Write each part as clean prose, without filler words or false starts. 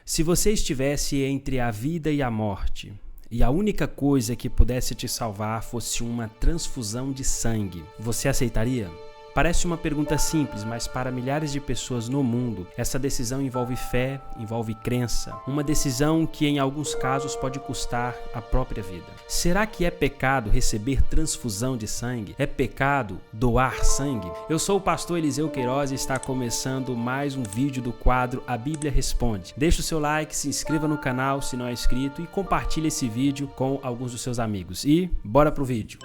Se você estivesse entre a vida e a morte, e a única coisa que pudesse te salvar fosse uma transfusão de sangue, você aceitaria? Parece uma pergunta simples, mas para milhares de pessoas no mundo, essa decisão envolve fé, envolve crença, uma decisão que em alguns casos pode custar a própria vida. Será que é pecado receber transfusão de sangue? É pecado doar sangue? Eu sou o pastor Eliseu Queiroz e está começando mais um vídeo do quadro A Bíblia Responde. Deixe o seu like, se inscreva no canal se não é inscrito e compartilhe esse vídeo com alguns dos seus amigos. E bora pro vídeo!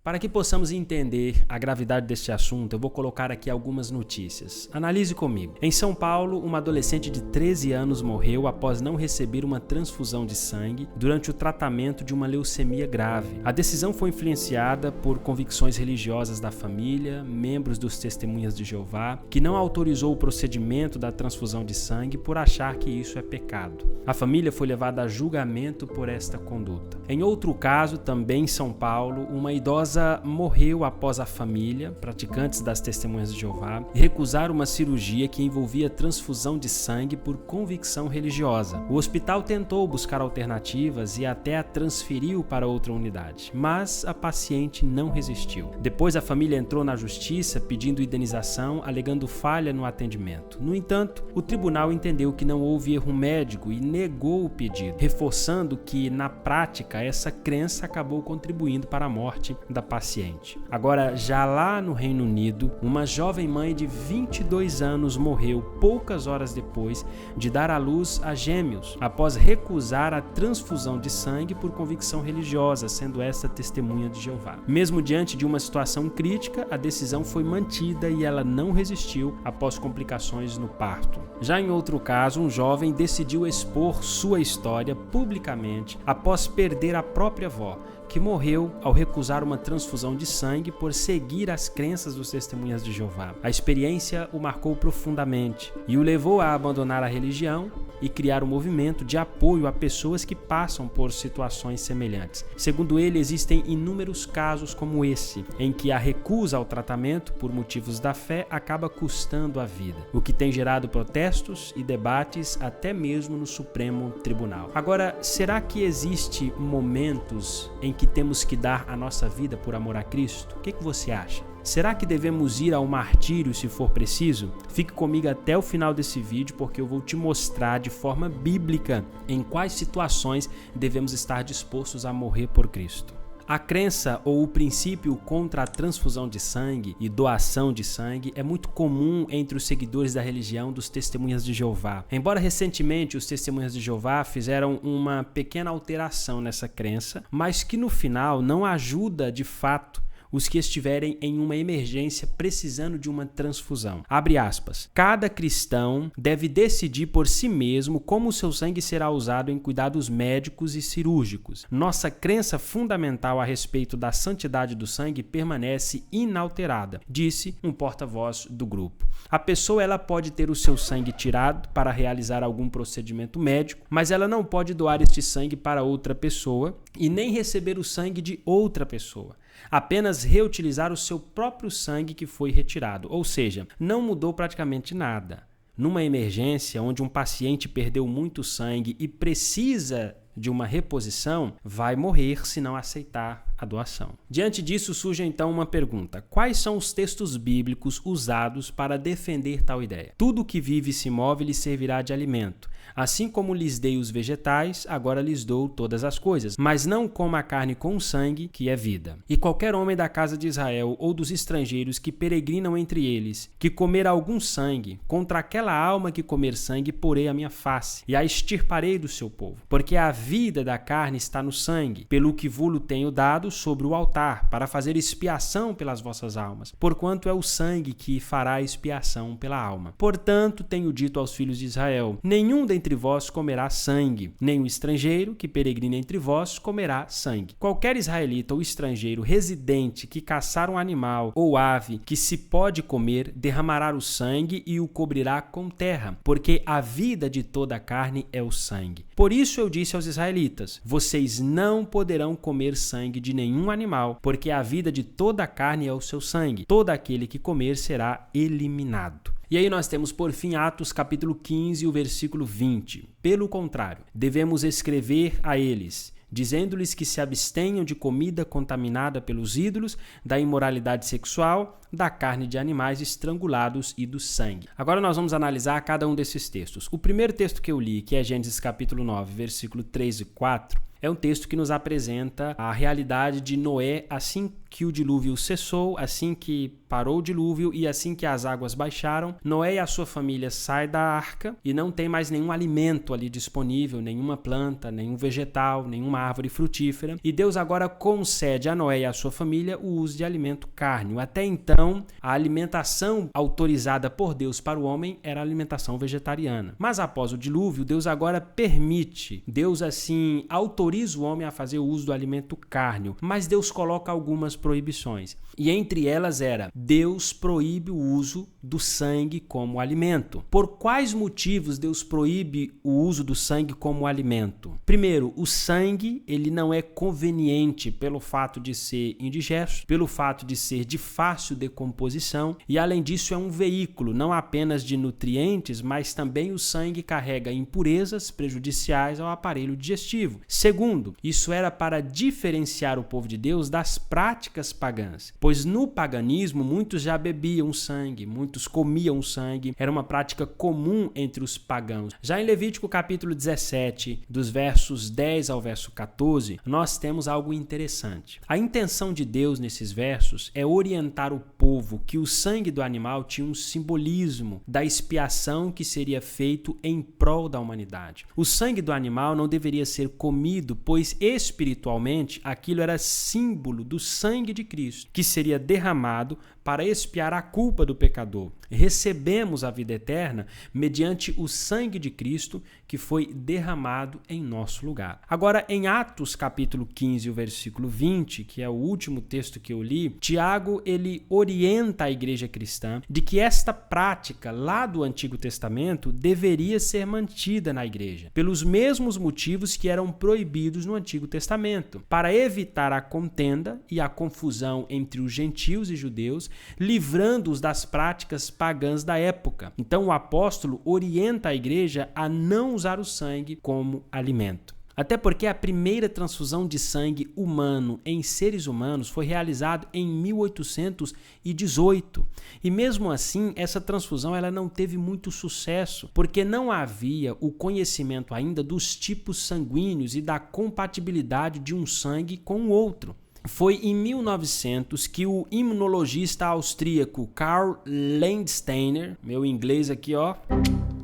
Para que possamos entender a gravidade deste assunto, eu vou colocar aqui algumas notícias. Analise comigo. Em São Paulo, uma adolescente de 13 anos morreu após não receber uma transfusão de sangue durante o tratamento de uma leucemia grave. A decisão foi influenciada por convicções religiosas da família, membros dos Testemunhas de Jeová, que não autorizou o procedimento da transfusão de sangue por achar que isso é pecado. A família foi levada a julgamento por esta conduta. Em outro caso, também em São Paulo, uma idosa morreu após a família, praticantes das Testemunhas de Jeová, recusar uma cirurgia que envolvia transfusão de sangue por convicção religiosa. O hospital tentou buscar alternativas e até a transferiu para outra unidade, mas a paciente não resistiu. Depois a família entrou na justiça pedindo indenização, alegando falha no atendimento. No entanto, o tribunal entendeu que não houve erro médico e negou o pedido, reforçando que, na prática, essa crença acabou contribuindo para a morte da paciente. Agora, já lá no Reino Unido, uma jovem mãe de 22 anos morreu poucas horas depois de dar à luz a gêmeos, após recusar a transfusão de sangue por convicção religiosa, sendo esta testemunha de Jeová. Mesmo diante de uma situação crítica, a decisão foi mantida e ela não resistiu após complicações no parto. Já em outro caso, um jovem decidiu expor sua história publicamente após perder a própria avó, que morreu ao recusar uma transfusão de sangue por seguir as crenças dos Testemunhas de Jeová. A experiência o marcou profundamente e o levou a abandonar a religião e criar um movimento de apoio a pessoas que passam por situações semelhantes. Segundo ele, existem inúmeros casos como esse, em que a recusa ao tratamento por motivos da fé acaba custando a vida, o que tem gerado protestos e debates até mesmo no Supremo Tribunal. Agora, será que existe momentos em que temos que dar a nossa vida por amor a Cristo? O que você acha? Será que devemos ir ao martírio se for preciso? Fique comigo até o final desse vídeo porque eu vou te mostrar de forma bíblica em quais situações devemos estar dispostos a morrer por Cristo. A crença ou o princípio contra a transfusão de sangue e doação de sangue é muito comum entre os seguidores da religião dos Testemunhas de Jeová. Embora recentemente os Testemunhas de Jeová fizeram uma pequena alteração nessa crença, mas que no final não ajuda de fato os que estiverem em uma emergência precisando de uma transfusão. Abre aspas. Cada cristão deve decidir por si mesmo como o seu sangue será usado em cuidados médicos e cirúrgicos. Nossa crença fundamental a respeito da santidade do sangue permanece inalterada, disse um porta-voz do grupo. A pessoa ela pode ter o seu sangue tirado para realizar algum procedimento médico, mas ela não pode doar este sangue para outra pessoa e nem receber o sangue de outra pessoa. Apenas reutilizar o seu próprio sangue que foi retirado, ou seja, não mudou praticamente nada. Numa emergência onde um paciente perdeu muito sangue e precisa de uma reposição, vai morrer se não aceitar a doação. Diante disso surge então uma pergunta: quais são os textos bíblicos usados para defender tal ideia? Tudo que vive e se move lhe servirá de alimento. Assim como lhes dei os vegetais, agora lhes dou todas as coisas. Mas não coma a carne com sangue, que é vida. E qualquer homem da casa de Israel ou dos estrangeiros que peregrinam entre eles, que comer algum sangue, contra aquela alma que comer sangue, porei a minha face, e a extirparei do seu povo. Porque a vida da carne está no sangue, pelo que vos tenho dado sobre o altar, para fazer expiação pelas vossas almas, porquanto é o sangue que fará expiação pela alma. Portanto, tenho dito aos filhos de Israel: nenhum dentre vós comerá sangue, nem o estrangeiro que peregrina entre vós comerá sangue. Qualquer israelita ou estrangeiro residente que caçar um animal ou ave que se pode comer, derramará o sangue e o cobrirá com terra, porque a vida de toda a carne é o sangue. Por isso eu disse aos israelitas: vocês não poderão comer sangue de nenhum animal, porque a vida de toda a carne é o seu sangue. Todo aquele que comer será eliminado. E aí nós temos, por fim, Atos capítulo 15, o versículo 20. Pelo contrário, devemos escrever a eles, dizendo-lhes que se abstenham de comida contaminada pelos ídolos, da imoralidade sexual, da carne de animais estrangulados e do sangue. Agora nós vamos analisar cada um desses textos. O primeiro texto que eu li, que é Gênesis capítulo 9, versículo 3 e 4, é um texto que nos apresenta a realidade de Noé assim que o dilúvio cessou, assim que parou o dilúvio e assim que as águas baixaram. Noé e a sua família saem da arca e não tem mais nenhum alimento ali disponível, nenhuma planta, nenhum vegetal, nenhuma árvore frutífera. E Deus agora concede a Noé e a sua família o uso de alimento cárneo. Até então, a alimentação autorizada por Deus para o homem era a alimentação vegetariana. Mas após o dilúvio, Deus agora permite, Deus assim autoriza o homem a fazer o uso do alimento cárneo, mas Deus coloca algumas proibições. E entre elas era, Deus proíbe o uso do sangue como alimento. Por quais motivos Deus proíbe o uso do sangue como alimento? Primeiro, o sangue, ele não é conveniente pelo fato de ser indigesto, pelo fato de ser de fácil decomposição e, além disso, é um veículo não apenas de nutrientes, mas também o sangue carrega impurezas prejudiciais ao aparelho digestivo. Segundo, isso era para diferenciar o povo de Deus das práticas pagãs, pois no paganismo muitos já bebiam sangue, muitos comiam sangue, era uma prática comum entre os pagãos. Já em Levítico capítulo 17, dos versos 10 ao verso 14, nós temos algo interessante. A intenção de Deus nesses versos é orientar o povo que o sangue do animal tinha um simbolismo da expiação que seria feito em prol da humanidade. O sangue do animal não deveria ser comido, pois espiritualmente aquilo era símbolo do sangue de Cristo, que seria derramado para expiar a culpa do pecador. Recebemos a vida eterna mediante o sangue de Cristo que foi derramado em nosso lugar. Agora, em Atos capítulo 15, o versículo 20, que é o último texto que eu li, Tiago ele orienta a igreja cristã de que esta prática lá do Antigo Testamento deveria ser mantida na igreja, pelos mesmos motivos que eram proibidos no Antigo Testamento, para evitar a contenda e a confusão entre os gentios e judeus, livrando-os das práticas pagãs da época. Então o apóstolo orienta a igreja a não usar o sangue como alimento. Até porque a primeira transfusão de sangue humano em seres humanos foi realizada em 1818. E mesmo assim, essa transfusão ela não teve muito sucesso, porque não havia o conhecimento ainda dos tipos sanguíneos e da compatibilidade de um sangue com o outro. Foi em 1900 que o imunologista austríaco Karl Landsteiner, meu inglês aqui ó,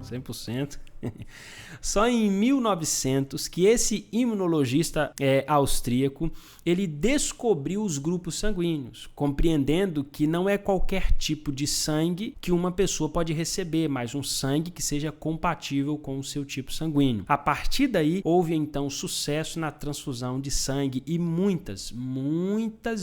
100%, só em 1900 que esse imunologista austríaco ele descobriu os grupos sanguíneos, compreendendo que não é qualquer tipo de sangue que uma pessoa pode receber, mas um sangue que seja compatível com o seu tipo sanguíneo. A partir daí, houve então sucesso na transfusão de sangue e muitas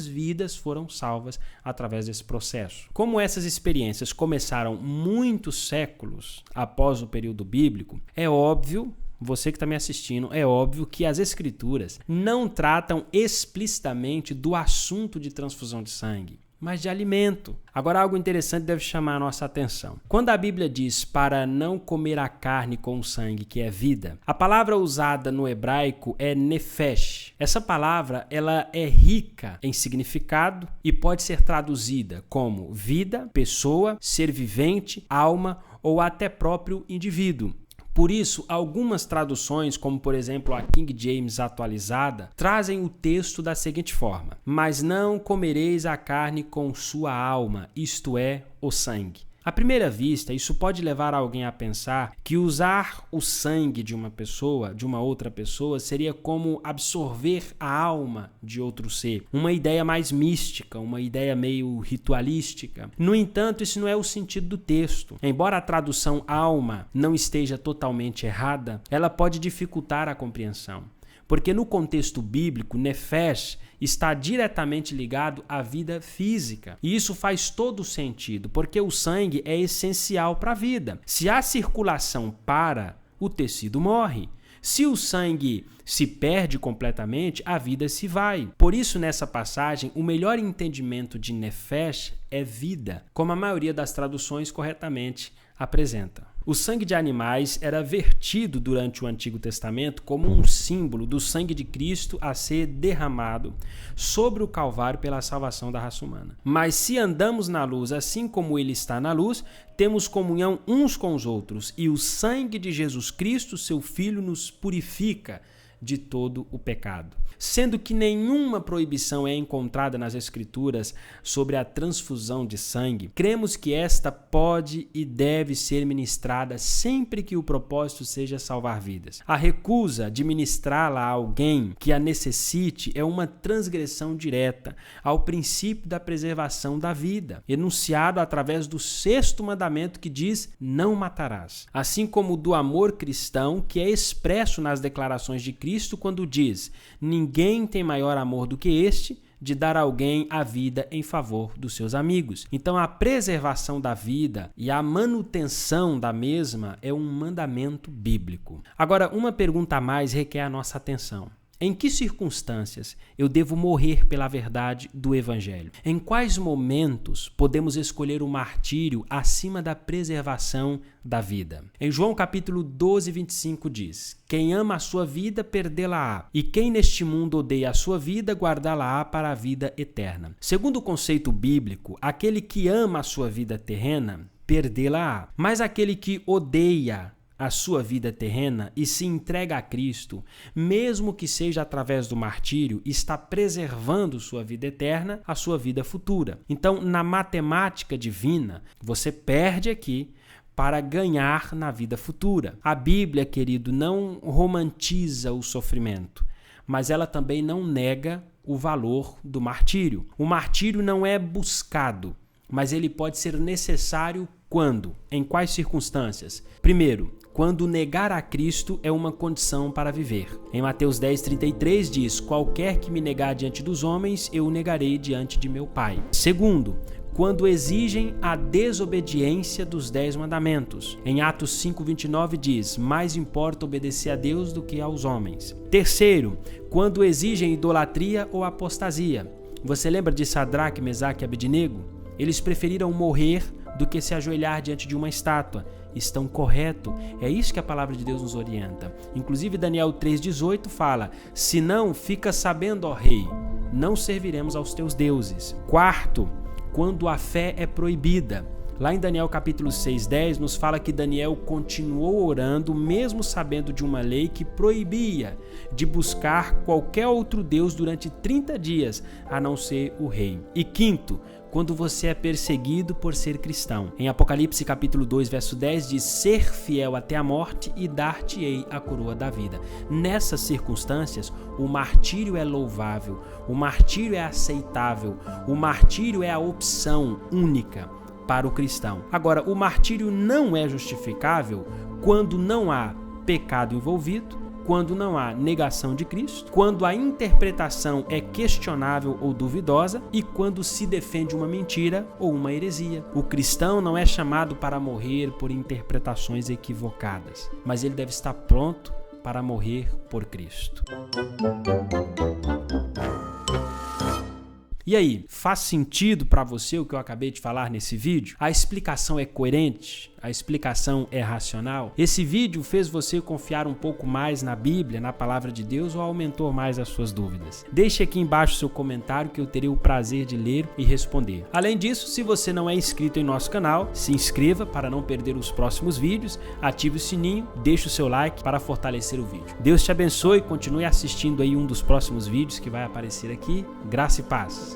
vidas foram salvas através desse processo. Como essas experiências começaram muitos séculos após o período bíblico, é óbvio, você que está me assistindo, é óbvio que as escrituras não tratam explicitamente do assunto de transfusão de sangue, mas de alimento. Agora, algo interessante deve chamar a nossa atenção. Quando a Bíblia diz para não comer a carne com o sangue, que é vida, a palavra usada no hebraico é nefesh. Essa palavra ela é rica em significado e pode ser traduzida como vida, pessoa, ser vivente, alma ou até próprio indivíduo. Por isso, algumas traduções, como por exemplo a King James atualizada, trazem o texto da seguinte forma: mas não comereis a carne com sua alma, isto é, o sangue. À primeira vista, isso pode levar alguém a pensar que usar o sangue de uma pessoa, de uma outra pessoa, seria como absorver a alma de outro ser. Uma ideia mais mística, uma ideia meio ritualística. No entanto, isso não é o sentido do texto. Embora a tradução alma não esteja totalmente errada, ela pode dificultar a compreensão. Porque no contexto bíblico, nefesh está diretamente ligado à vida física. E isso faz todo sentido, porque o sangue é essencial para a vida. Se a circulação para, o tecido morre. Se o sangue se perde completamente, a vida se vai. Por isso, nessa passagem, o melhor entendimento de nefesh é vida, como a maioria das traduções corretamente apresenta. O sangue de animais era vertido durante o Antigo Testamento como um símbolo do sangue de Cristo a ser derramado sobre o Calvário pela salvação da raça humana. Mas se andamos na luz, assim como ele está na luz, temos comunhão uns com os outros, e o sangue de Jesus Cristo, seu Filho, nos purifica de todo o pecado. Sendo que nenhuma proibição é encontrada nas Escrituras sobre a transfusão de sangue, cremos que esta pode e deve ser ministrada sempre que o propósito seja salvar vidas. A recusa de ministrá-la a alguém que a necessite é uma transgressão direta ao princípio da preservação da vida, enunciado através do 6º mandamento que diz: não matarás. Assim como do amor cristão, que é expresso nas declarações de Cristo quando diz: ninguém tem maior amor do que este, de dar a alguém a vida em favor dos seus amigos. Então, a preservação da vida e a manutenção da mesma é um mandamento bíblico. Agora, uma pergunta a mais requer a nossa atenção. Em que circunstâncias eu devo morrer pela verdade do Evangelho? Em quais momentos podemos escolher o martírio acima da preservação da vida? Em João capítulo 12, 25 diz: quem ama a sua vida, perdê-la-á, e quem neste mundo odeia a sua vida, guardá-la-á para a vida eterna. Segundo o conceito bíblico, aquele que ama a sua vida terrena, perdê-la-á, mas aquele que odeia a sua vida terrena e se entrega a Cristo, mesmo que seja através do martírio, está preservando sua vida eterna, a sua vida futura. Então, na matemática divina, você perde aqui para ganhar na vida futura. A Bíblia, querido, não romantiza o sofrimento, mas ela também não nega o valor do martírio. O martírio não é buscado, mas ele pode ser necessário quando? Em quais circunstâncias? Primeiro, quando negar a Cristo é uma condição para viver. Em Mateus 10:33 diz: qualquer que me negar diante dos homens, eu o negarei diante de meu Pai. Segundo, quando exigem a desobediência dos 10 mandamentos. Em Atos 5:29 diz: mais importa obedecer a Deus do que aos homens. Terceiro, quando exigem idolatria ou apostasia. Você lembra de Sadraque, Mesaque e Abednego? Eles preferiram morrer do que se ajoelhar diante de uma estátua. Estão correto. É isso que a palavra de Deus nos orienta. Inclusive Daniel 3:18 fala: se não, fica sabendo, ó rei, não serviremos aos teus deuses. Quarto, quando a fé é proibida. Lá em Daniel capítulo 6:10 nos fala que Daniel continuou orando mesmo sabendo de uma lei que proibia de buscar qualquer outro Deus durante 30 dias, a não ser o rei. E quinto, quando você é perseguido por ser cristão. Em Apocalipse capítulo 2, verso 10 diz: ser fiel até a morte e dar-te-ei a coroa da vida. Nessas circunstâncias, o martírio é louvável, o martírio é aceitável, o martírio é a opção única para o cristão. Agora, o martírio não é justificável quando não há pecado envolvido, quando não há negação de Cristo, quando a interpretação é questionável ou duvidosa e quando se defende uma mentira ou uma heresia. O cristão não é chamado para morrer por interpretações equivocadas, mas ele deve estar pronto para morrer por Cristo. E aí, faz sentido para você o que eu acabei de falar nesse vídeo? A explicação é coerente? A explicação é racional? Esse vídeo fez você confiar um pouco mais na Bíblia, na palavra de Deus, ou aumentou mais as suas dúvidas? Deixe aqui embaixo seu comentário que eu terei o prazer de ler e responder. Além disso, se você não é inscrito em nosso canal, se inscreva para não perder os próximos vídeos, ative o sininho, deixe o seu like para fortalecer o vídeo. Deus te abençoe, continue assistindo aí um dos próximos vídeos que vai aparecer aqui. Graça e paz.